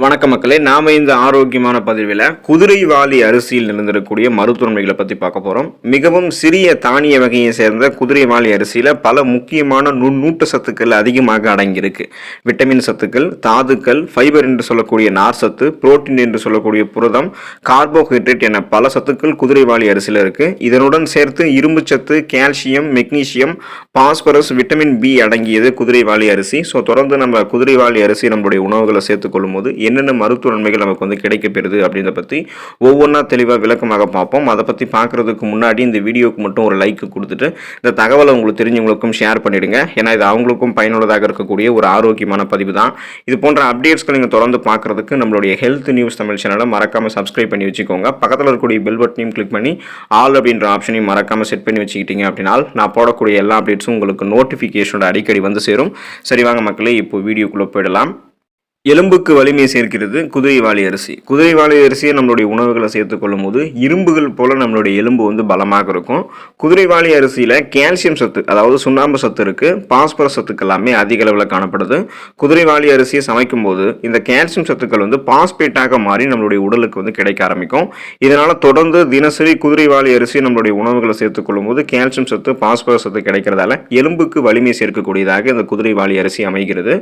வணக்கம் மக்களே, நாம இந்த ஆரோக்கியமான பதிவில் குதிரைவாலி அரிசியில் இருந்திருக்கக்கூடிய மருத்துவமைகளை பற்றி பார்க்க போகிறோம். மிகவும் சிறிய தானிய வகையை சேர்ந்த குதிரைவாலி அரிசியில் பல முக்கியமான நுண்ணூட்ட சத்துக்கள் அதிகமாக அடங்கியிருக்கு. விட்டமின் சத்துக்கள், தாதுக்கள், ஃபைபர் என்று சொல்லக்கூடிய நார் சத்து, புரோட்டீன் என்று சொல்லக்கூடிய புரதம், கார்போஹைட்ரேட் என பல சத்துக்கள் குதிரைவாலி அரிசியில் இருக்குது. இதனுடன் சேர்த்து இரும்பு சத்து, calcium, magnesium, phosphorus, vitamin B அடங்கியது குதிரைவாலி அரிசி. ஸோ தொடர்ந்து நம்ம குதிரைவாலி அரிசி நம்மளுடைய உணவுகளை சேர்த்துக்கொள்ளும் போது என்னென்ன மருத்துவ நன்மைகள் நமக்கு கிடைக்கப்பெறுது அப்படின்றத பற்றி ஒவ்வொன்றா தெளிவாக விளக்கமாக பார்ப்போம். அதை பற்றி பார்க்குறதுக்கு முன்னாடி இந்த வீடியோக்கு மட்டும் ஒரு லைக் கொடுத்துட்டு இந்த தகவலை உங்களுக்கு தெரிஞ்சவங்களுக்கும் ஷேர் பண்ணிடுங்க. ஏன்னா இது அவங்களுக்கும் பயனுள்ளதாக இருக்கக்கூடிய ஒரு ஆரோக்கியமான பதிவு தான். இது போன்ற அப்டேட்ஸ்களை நீங்கள் தொடர்ந்து பார்க்குறதுக்கு நம்மளுடைய ஹெல்த் நியூஸ் தமிழ் சேனலை மறக்காமல் சப்ஸ்கிரைப் பண்ணி வச்சுக்கோங்க. பக்கத்தில் இருக்கக்கூடிய பெல் பட்டனையும் கிளிக் பண்ணி ஆல் அப்படின்ற ஆப்ஷனையும் மறக்காமல் செட் பண்ணி வச்சுக்கிட்டீங்க அப்படின்னா நான் போடக்கூடிய எல்லா அப்டேட்ஸும் உங்களுக்கு நோட்டிஃபிகேஷனோட அடிக்கடி வந்து சேரும். சரி வாங்க மக்களே, இப்போ வீடியோக்குள்ளே போயிடலாம். எலும்புக்கு வலிமை சேர்க்கிறது குதிரைவாலி அரிசி. குதிரைவாலி அரிசியை நம்மளுடைய உணவுகளை சேர்த்துக்கொள்ளும் போது இரும்புகள் போல நம்மளுடைய எலும்பு பலமாக இருக்கும். குதிரைவாலி அரிசியில் கால்சியம் சத்து, அதாவது சுண்ணாம்பு சத்து இருக்குது. பாஸ்பரஸ் சத்துக்கள் எல்லாமே அதிக அளவில் காணப்படுது. குதிரைவாலி அரிசியை சமைக்கும் போது இந்த கால்சியம் சத்துக்கள் பாஸ்பேட்டாக மாறி நம்மளுடைய உடலுக்கு கிடைக்க ஆரம்பிக்கும். இதனால் தொடர்ந்து தினசரி குதிரைவாலி அரிசி நம்மளுடைய உணவுகளை சேர்த்துக்கொள்ளும் போது கால்சியம் சத்து, பாஸ்பரஸ் சத்து கிடைக்கிறதால எலும்புக்கு வலிமை சேர்க்கக்கூடியதாக இந்த குதிரைவாலி அரிசி அமைகிறது.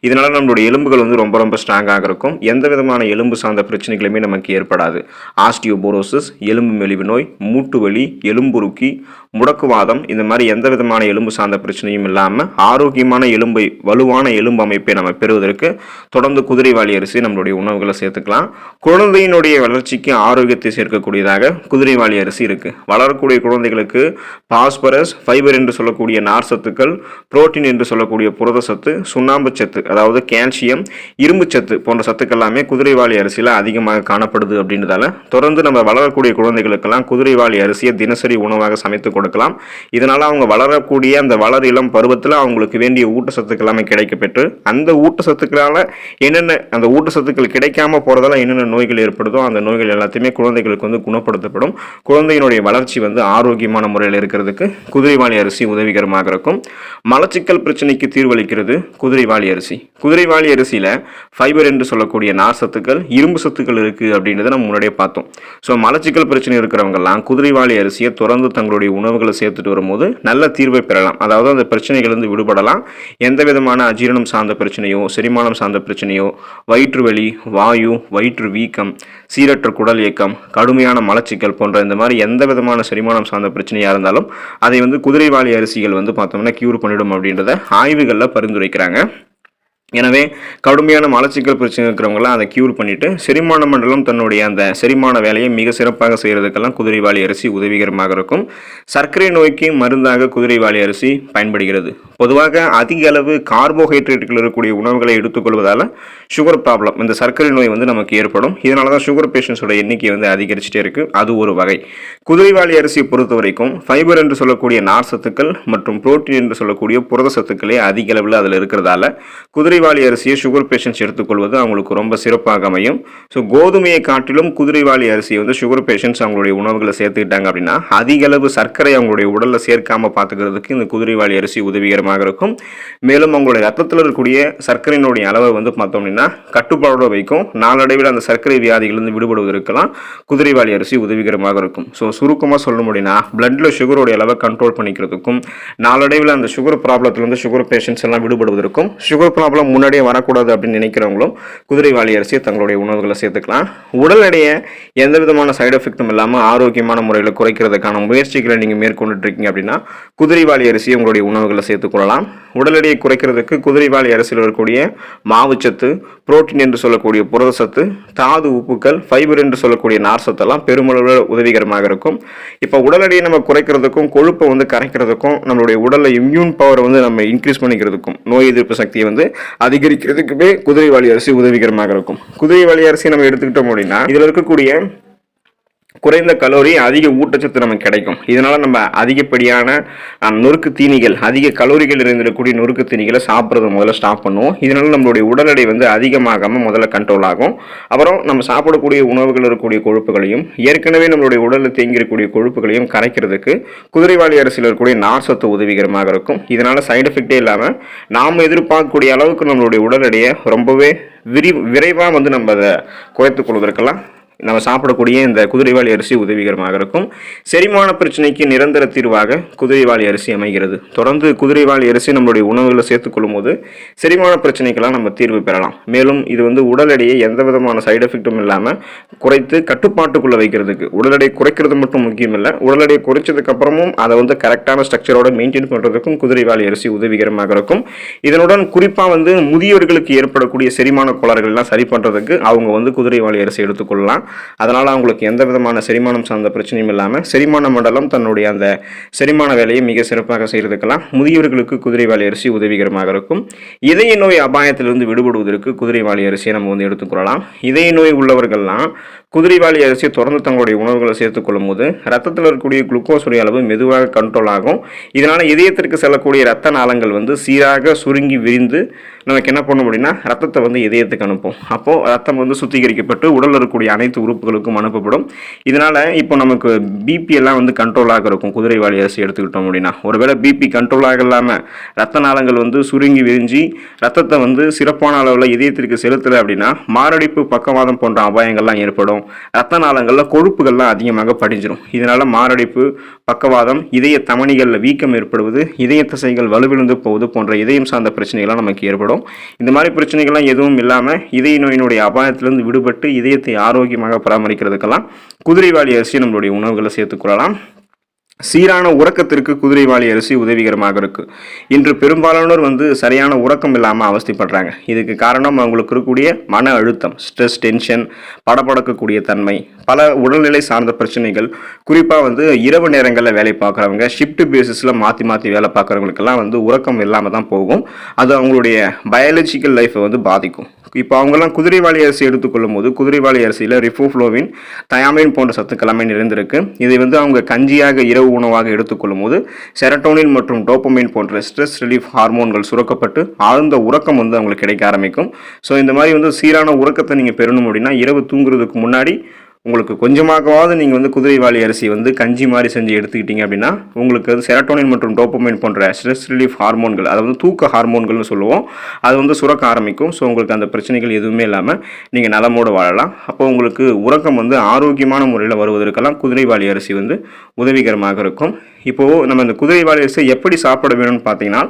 இதனால் நம்மளுடைய எலும்புகள் ரொம்ப ரொம்ப ஸ்ட்ராங்காக இருக்கும். எந்த விதமான எலும்பு சார்ந்த பிரச்சனைகளுமே நமக்கு ஏற்படாது. ஆஸ்டியோபோரோசிஸ், எலும்பு மெலிவு நோய், மூட்டு வலி, எலும்புருக்கி, முடக்குவாதம், இந்த மாதிரி எந்த விதமான எலும்பு சார்ந்த பிரச்சனையும் இல்லாமல் ஆரோக்கியமான வலுவான எலும்பு அமைப்பை நம்ம பெறுவதற்கு தொடர்ந்து குதிரைவாலி அரிசி நம்மளுடைய உணவுகளை சேர்த்துக்கலாம். குழந்தையினுடைய வளர்ச்சிக்கு ஆரோக்கியத்தை சேர்க்கக்கூடியதாக குதிரைவாலி அரிசி இருக்கு. வளரக்கூடிய குழந்தைகளுக்கு பாஸ்பரஸ், ஃபைபர் என்று சொல்லக்கூடிய நார் சத்துக்கள், புரோட்டீன் என்று சொல்லக்கூடிய புரத சத்து, சுண்ணாம்பு சத்து அதாவது கால்சியம், இரும்பு சத்து போன்ற சத்துக்கள் எல்லாமே குதிரைவாலி அரிசியில் அதிகமாக காணப்படுது. அப்படின்றதால தொடர்ந்து நம்ம வளரக்கூடிய குழந்தைகளுக்கெல்லாம் குதிரைவாலி அரிசியை தினசரி உணவாக சமைத்து கொடுக்கலாம். இதனால அவங்க வளரக்கூடிய அந்த வளர் இளம் பருவத்தில் அவங்களுக்கு வேண்டிய ஊட்டச்சத்துக்கள் எல்லாமே கிடைக்கப்பெற்று அந்த ஊட்டச்சத்துக்களால் என்னென்ன அந்த ஊட்டச்சத்துக்கள் கிடைக்காம போறதால என்னென்ன நோய்கள் ஏற்படுதோ அந்த நோய்கள் எல்லாத்தையுமே குழந்தைகளுக்கு குணப்படுத்தப்படும். குழந்தையினுடைய வளர்ச்சி ஆரோக்கியமான முறையில் இருக்கிறதுக்கு குதிரைவாலி அரிசி உதவிகரமாக இருக்கும். மலச்சிக்கல் பிரச்சனைக்கு தீர்வளிக்கிறது குதிரைவாலி அரிசி. குதிரைவாலி அரிசியில் ஃபைபர் என்று சொல்லக்கூடிய நார் சத்துக்கள், இரும்பு சத்துக்கள் இருக்குது அப்படின்றத நம்ம முன்னாடியே பார்த்தோம். ஸோ மலச்சிக்கல் பிரச்சனை இருக்கிறவங்கெல்லாம் குதிரைவாலி அரிசியை தொடர்ந்து தங்களுடைய உணவுகளை சேர்த்துட்டு வரும்போது நல்ல தீர்வை பெறலாம். அதாவது அந்த பிரச்சனைகளிலிருந்து விடுபடலாம். எந்த விதமான அஜீரணம் சார்ந்த பிரச்சனையோ, செரிமானம் சார்ந்த பிரச்சனையோ, வயிற்று வலி, வாயு, வயிற்று வீக்கம், சீரற்ற குடல் இயக்கம், கடுமையான மலச்சிக்கல் போன்ற இந்த மாதிரி எந்த விதமான செரிமானம் சார்ந்த பிரச்சனையாக இருந்தாலும் அதை குதிரைவாலி அரிசிகள் பார்த்தோம்னா கியூர் பண்ணிடும் அப்படின்றத ஆய்வுகளில் பரிந்துரைக்கிறாங்க. எனவே கடுமையான மலச்சிக்கல் பிரச்சனை இருக்கிறவங்களாம் அதை கியூர் பண்ணிட்டு செரிமான மண்டலம் தன்னுடைய அந்த செரிமான வேலையை மிக சிறப்பாக செய்யறதுக்கெல்லாம் குதிரைவாலி அரிசி உதவிகரமாக இருக்கும். சர்க்கரை நோய்க்கு மருந்தாக குதிரைவாலி அரிசி பயன்படுகிறது. பொதுவாக அதிக அளவு கார்போஹைட்ரேட்டுகள் இருக்கக்கூடிய உணவுகளை எடுத்துக்கொள்வதால் சுகர் ப்ராப்ளம், இந்த சர்க்கரை நோய் நமக்கு ஏற்படும். இதனால தான் சுகர் பேஷண்ட்ஸோட எண்ணிக்கை அதிகரிச்சுட்டே இருக்கு. அது ஒரு வகை. குதிரைவாலி அரிசியை பொறுத்த வரைக்கும் ஃபைபர் என்று சொல்லக்கூடிய நார் சத்துக்கள் மற்றும் புரோட்டீன் என்று சொல்லக்கூடிய புரத சத்துக்களே அதிக அளவில் அதில் இருக்கிறதால குதிரைவாலி அரிசியை சுகர் பேஷண்ட்ஸ் எடுத்துக்கொள்வது அவங்களுக்கு ரொம்ப சிறப்பாக அமையும். ஸோ கோதுமையை காட்டிலும் குதிரைவாலி அரிசியை சுகர் பேஷண்ட்ஸ் அவங்களுடைய உணவுகளை சேர்த்துக்கிட்டாங்க அப்படின்னா அதிக அளவு சர்க்கரை அவங்களுடைய உடலில் சேர்க்காம பார்த்துக்கிறதுக்கு இந்த குதிரைவாலி அரிசி உதவிகரமாக இருக்கும். மேலும் அவங்களுடைய ரத்தத்தில் இருக்கக்கூடிய சர்க்கரையினுடைய அளவை பார்த்தோம் அப்படின்னா கட்டுப்பாடோட வைக்கும். நாளடைவில் அந்த சர்க்கரை வியாதிகளிலிருந்து விடுபடுவதற்கெல்லாம் குதிரைவாலி அரிசி உதவிகரமாக இருக்கும். ஸோ சுருக்கமாக சொல்ல முடியும்னா பிளட்ல சுகருடைய அளவை கண்ட்ரோல் பண்ணிக்கிறதுக்கும் நாளடைவில் அந்த சுகர் ப்ராப்ளத்திலிருந்து சுகர் பேஷண்ட்ஸ் எல்லாம் விடுபடுவதற்கும், சுகர் ப்ராப்ளம் முன்னாடியே வரக்கூடாது அப்படின்னு நினைக்கிறவங்களும் குதிரைவாலி அரிசியை தங்களுடைய உணவுகளை சேர்த்துக்கலாம். உடல் எடையை எந்த விதமான சைடு எஃபெக்டும் இல்லாமல் ஆரோக்கியமான முறையில் குறைக்கிறதுக்கான முயற்சிகளை நீங்கள் மேற்கொண்டுட்டு இருக்கீங்க அப்படின்னா குதிரைவாலி அரிசியை உங்களுடைய உணவுகளை சேர்த்துக்கொள்ளலாம். உடல் எடையை குறைக்கிறதுக்கு குதிரைவாலி அரிசியில் இருக்கக்கூடிய மாவுச்சத்து, புரோட்டீன் என்று சொல்லக்கூடிய புரத சத்து, தாது உப்புக்கள், ஃபைபர் என்று சொல்லக்கூடிய நார் சத்தெல்லாம் பெருமளவில் உதவிகரமாக இருக்கும். இப்போ உடல் எடையை நம்ம குறைக்கிறதுக்கும் கொழுப்பை கரைக்கிறதுக்கும் நம்மளுடைய உடலில் இம்யூன் பவரை நம்ம இன்க்ரீஸ் பண்ணிக்கிறதுக்கும் நோய் எதிர்ப்பு சக்தியை அதிகரிக்கிறதுக்குமே குதிரைவாலி அரிசி உதவிகரமாக இருக்கும். குதிரைவாலி அரிசி நம்ம எடுத்துக்கிட்டோம் அப்படின்னா இதில் இருக்கக்கூடிய குறைந்த கலோரி, அதிக ஊட்டச்சத்து நமக்கு கிடைக்கும். இதனால நம்ம அதிகப்படியான நொறுக்கு தீனிகள், அதிக கலோரிகள் இருந்திருக்கக்கூடிய நொறுக்கு தீனிகளை சாப்பிட்றது முதல்ல ஸ்டாப் பண்ணுவோம். இதனால நம்மளுடைய உடல் எடை அதிகமாகாமல் முதல்ல கண்ட்ரோல் ஆகும். அப்புறம் நம்ம சாப்பிடக்கூடிய உணவுகள் இருக்கக்கூடிய கொழுப்புகளையும் ஏற்கனவே நம்மளுடைய உடலில் தேங்கி இருக்கக்கூடிய கொழுப்புகளையும் கரைக்கிறதுக்கு குதிரைவாலி அரிசியில் இருக்கக்கூடிய நார் சத்து உதவிகரமாக இருக்கும். இதனால சைடு எஃபெக்டே இல்லாமல் நாம் எதிர்பார்க்கக்கூடிய அளவுக்கு நம்மளுடைய உடல் எடையை ரொம்பவே விரைவாக வந்து நம்ம அதை குறைத்துக் கொள்வதற்கெல்லாம் நம்ம சாப்பிடக்கூடிய இந்த குதிரைவாலி அரிசி உதவிகரமாக இருக்கும். செரிமான பிரச்சனைக்கு நிரந்தர தீர்வாக குதிரைவாலி அரிசி அமைகிறது. தொடர்ந்து குதிரைவாலி அரிசி நம்மளுடைய உணவுகளை சேர்த்துக்கொள்ளும் போது செரிமான பிரச்சனைக்கெல்லாம் நம்ம தீர்வு பெறலாம். மேலும் இது வந்து உடல் எடையை எந்த விதமான சைடு எஃபெக்டும் இல்லாமல் குறைத்து கட்டுப்பாட்டுக்குள்ளே வைக்கிறதுக்கு, உடல் எடை குறைக்கிறது மட்டும் முக்கியம் இல்லை, உடல் எடை குறைச்சதுக்கு அப்புறமும் அதை வந்து கரெக்டான ஸ்ட்ரக்சரோட மெயின்டைன் பண்ணுறதுக்கும் குதிரைவாலி அரிசி உதவிகரமாக இருக்கும். இதனுடன் குறிப்பாக வந்து முதியவர்களுக்கு ஏற்படக்கூடிய செரிமான கோளாறுகள் எல்லாம் சரி பண்ணுறதுக்கு அவங்க வந்து குதிரைவாலி அரிசி எடுத்துக்கொள்ளலாம். அதனால் அவங்களுக்கு எந்த விதமான செரிமானம் சார்ந்த பிரச்சனையும் இல்லாமல் செரிமான மண்டலம் தன்னுடைய அந்த செரிமான வேலையை மிக சிறப்பாக செய்கிறதுக்கெல்லாம் முதியவர்களுக்கு குதிரைவாலி அரிசி உதவிகரமாக இருக்கும். இதய நோய் அபாயத்திலிருந்து விடுபடுவதற்கு குதிரைவாலி அரிசியை நம்ம வந்து எடுத்துக்கொள்ளலாம். இதய நோய் உள்ளவர்கள்லாம் குதிரைவாலி அரிசியை தொடர்ந்து தங்களுடைய உணவுகளை சேர்த்துக்கொள்ளும் போது ரத்தத்தில் இருக்கக்கூடிய குளுக்கோஸுடைய அளவு மெதுவாக கண்ட்ரோல் ஆகும். இதனால் இதயத்திற்கு செல்லக்கூடிய ரத்த நாளங்கள் வந்து சீராக சுருங்கி விரிந்து நமக்கு என்ன பண்ண முடியும்னா ரத்தத்தை வந்து இதயத்துக்கு அனுப்பும். அப்போது ரத்தம் வந்து சுத்திகரிக்கப்பட்டு உடலில் இருக்கக்கூடிய அனைத்து உறுப்புகளுக்கும் அனுப்பப்படும். இதனால் இப்போ நமக்கு பிபி எல்லாம் வந்து கண்ட்ரோலாக இருக்கும். குதிரைவாலி அரிசி எடுத்துக்கிட்டோம் அப்படின்னா ஒருவேளை பிபி கண்ட்ரோலாக இல்லாமல் ரத்த நாளங்கள் வந்து சுருங்கி விரிஞ்சி ரத்தத்தை வந்து சிறப்பான அளவில் இதயத்திற்கு செலுத்தலை அப்படின்னா மாரடைப்பு, பக்கவாதம் போன்ற அபாயங்கள்லாம் ஏற்படும். ரத்த நாளங்களில் கொழுப்புகள்லாம் அதிகமாக படிஞ்சிடும். இதனால் மாரடைப்பு, பக்கவாதம், இதய தமனிகளில் வீக்கம் ஏற்படுவது, இதய தசைகள் வலுவிழந்து போவது போன்ற இதயம் சார்ந்த பிரச்சனைகள்லாம் நமக்கு ஏற்படும். இந்த மாதிரி பிரச்சனைகள்லாம் எதுவும் இல்லாமல் இதய நோயினுடைய அபாயத்திலிருந்து விடுபட்டு இதயத்தை ஆரோக்கியமாக பராமரிக்கிறதுக்கெல்லாம் குதிரைவாலி அரிசி நம்மளுடைய உணவுகளை சேர்த்துக்கொள்ளலாம். சீரான உறக்கத்திற்கு குதிரைவாலி அரிசி உதவிகரமாக இருக்குது. இன்று பெரும்பாலானோர் வந்து சரியான உறக்கம் இல்லாமல் அவஸ்தைப்படுறாங்க. இதுக்கு காரணம் அவங்களுக்கு இருக்கக்கூடிய மன அழுத்தம், ஸ்ட்ரெஸ், டென்ஷன், படபடக்கக்கூடிய தன்மை, பல உடல்நிலை சார்ந்த பிரச்சனைகள். குறிப்பாக வந்து இரவு நேரங்களில் வேலை பார்க்குறவங்க, ஷிஃப்ட் பேசிஸில் மாற்றி வேலை பார்க்குறவங்களுக்கெல்லாம் வந்து உறக்கம் இல்லாமல் தான் போகும். அது அவங்களுடைய பயாலஜிக்கல் லைஃப்பை வந்து பாதிக்கும். இப்போ அவங்கெல்லாம் குதிரைவாலி அரிசி எடுத்துக்கொள்ளும் போது குதிரைவாலி அரிசியில் ரிஃபோஃப்ளோவின், தயாமின் போன்ற சத்துக்கள் நிறைந்திருக்கு. இதை வந்து அவங்க கஞ்சியாக இரவு உணவாக எடுத்துக்கொள்ளும் போது செரட்டோனின் மற்றும் டோபமைன் போன்ற ஸ்ட்ரெஸ் ரிலீஃப் ஹார்மோன்கள் சுரக்கப்பட்டு ஆழ்ந்த உறக்கம் வந்து அவங்களுக்கு கிடைக்க ஆரம்பிக்கும். ஸோ இந்த மாதிரி வந்து சீரான உறக்கத்தை நீங்கள் பெறணும் அப்படின்னா இரவு தூங்குறதுக்கு முன்னாடி உங்களுக்கு கொஞ்சமாகவாவது நீங்கள் வந்து குதிரைவாலி அரிசி வந்து கஞ்சி மாதிரி செஞ்சு எடுத்துக்கிட்டீங்க அப்படின்னா உங்களுக்கு அது செரட்டோனின் மற்றும் டோபமைன் போன்ற ஸ்ட்ரெஸ் ரிலீஃப் ஹார்மோன்கள், அதாவது தூக்க ஹார்மோன்கள்னு சொல்லுவோம், அது வந்து சுரக்க ஆரம்பிக்கும். ஸோ உங்களுக்கு அந்த பிரச்சனைகள் எதுவுமே இல்லாமல் நீங்கள் நலமோடு வாழலாம். அப்போ உங்களுக்கு உறக்கம் வந்து ஆரோக்கியமான முறையில் வருவதற்கெல்லாம் குதிரைவாலி அரிசி வந்து உதவிகரமாக இருக்கும். இப்போது நம்ம இந்த குதிரைவாலி அரிசி எப்படி சாப்பிட வேணும்னு பார்த்தீங்கன்னா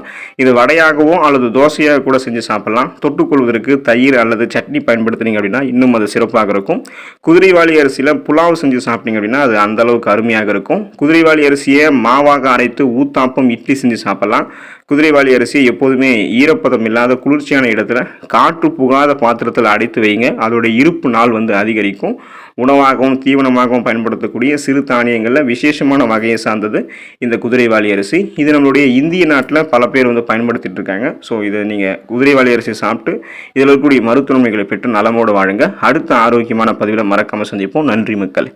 இது வடையாகவோ அல்லது தோசையாக கூட செஞ்சு சாப்பிடலாம். தொட்டுக்கொள்வதற்கு தயிர் அல்லது சட்னி பயன்படுத்தினீங்க அப்படின்னா இன்னும் அது சிறப்பாக இருக்கும். குதிரைவாலி அரிசியில் புலாவ் செஞ்சு சாப்பிட்டீங்க அப்படின்னா அது அந்த அளவுக்கு அருமையாக இருக்கும். குதிரைவாலி அரிசியை மாவாக அரைத்து ஊத்தாப்பம், இட்லி செஞ்சு சாப்பிடலாம். குதிரைவாலி அரிசியை எப்போதுமே ஈரப்பதம் இல்லாத குளிர்ச்சியான இடத்துல காற்று புகாத பாத்திரத்தில் அடைத்து வைங்க. அதோடைய இருப்பு நாள் வந்து அதிகரிக்கும். உணவாகவும் தீவனமாகவும் பயன்படுத்தக்கூடிய சிறு தானியங்களில் விசேஷமான வகையை சார்ந்தது இந்த குதிரைவாலி அரிசி. இது நம்மளுடைய இந்திய நாட்டில் பல பேர் வந்து பயன்படுத்திட்டு இருக்காங்க. ஸோ இதை நீங்கள் குதிரைவாலி அரிசி சாப்பிட்டு இதில் இருக்கக்கூடிய மருத்துவமைகளை பெற்று நலமோடு வாழுங்க. அடுத்த ஆரோக்கியமான பதிவில் மறக்காமல் சந்திப்போம். நன்றி மக்கள்.